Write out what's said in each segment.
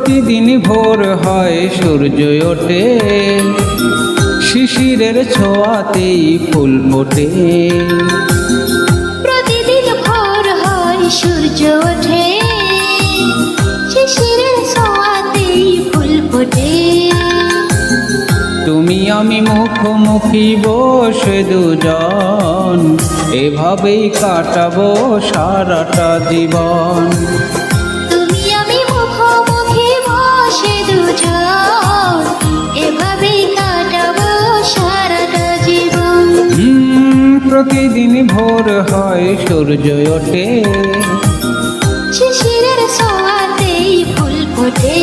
প্রতিদিন ভোর হয় সূর্য ওঠে, শিশিরের ছোঁয়াতেই ফুল ফোটে। প্রতিদিন ভোর হয় সূর্য ওঠে, শিশিরের ছোঁয়াতেই ফুল ফোটে। তুমি আমি মুখোমুখি বসে দুজন, এভাবেই কাটাবো সারাটা জীবন। তুমি আমি মুখোমুখি বসে দুজন, এভাবেই কাটাবো সারাটা জীবন। প্রতিদিন ভোর হয় সূর্য ওঠে, শিশিরের ছোঁয়াতেই ফুল ফোটে।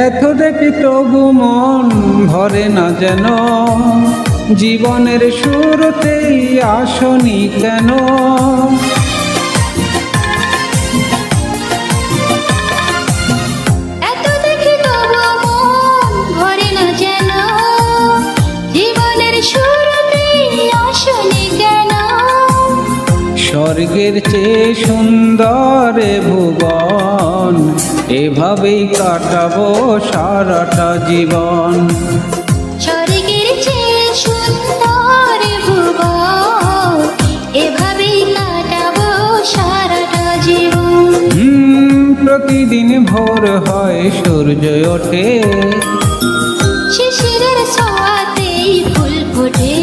এত দেখি তবু মন ভরে না যেন, জীবনের শুরুতেই আসনি কেন। এত দেখি তবু মন ভরে না যেন, জীবনের শুরুতেই আসনি কেন। স্বর্গের চেয়ে সুন্দর এ ভুবন, এভাবেই কাটাবো সারাটা জীবন। স্বর্গের চেয়ে সুন্দর ভুবন, এভাবেই কাটাবো সারাটা জীবন। প্রতিদিন ভোর হয় সূর্য ওঠে, শিশিরের ছোঁয়াতেই ফুল ফোটে।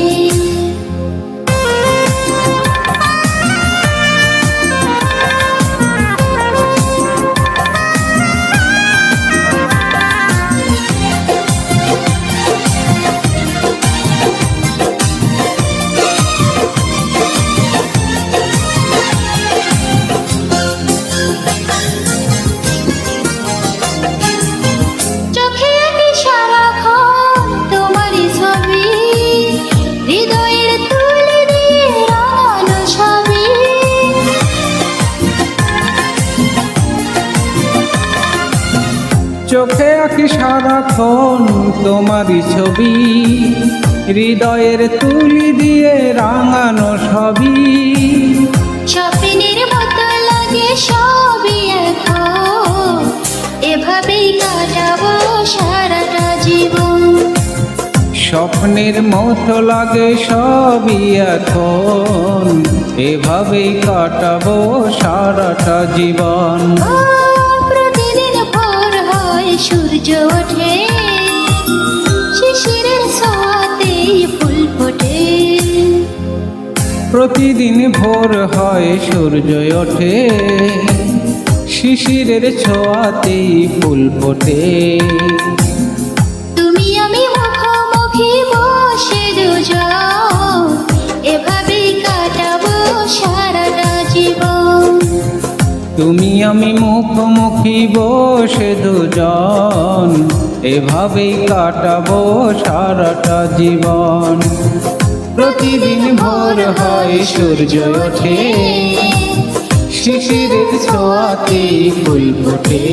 চোখে আঁকি সারাক্ষণ তোমারই ছবি, হৃদয়ের তুলি দিয়ে রাঙানো সবই। স্বপ্নের মতো লাগে সবই এখন, এভাবেই কাটাবো সারাটা জীবন। স্বপ্নের মতো লাগে সবই এখন, এভাবেই কাটাবো সারাটা জীবন। প্রতিদিন ভোর হয় সূর্য ওঠে, শিশিরের ছোঁয়াতেই ফুল ফোটে। প্রতিদিন ভোর হয় সূর্য ওঠে, শিশিরের ছোঁয়াতেই ফুল ফোটে। তুমি আমি মুখোমুখি বসে দুজন, এভাবেই কাটাবো সারাটা জীবন। তুমি আমি মুখোমুখি বসে দুজন, এভাবেই কাটাবো সারাটা জীবন। প্রতিদিন ভোর হয় সূর্য ওঠে, শিশিরের ছোঁয়াতেই ফুল ফোটে।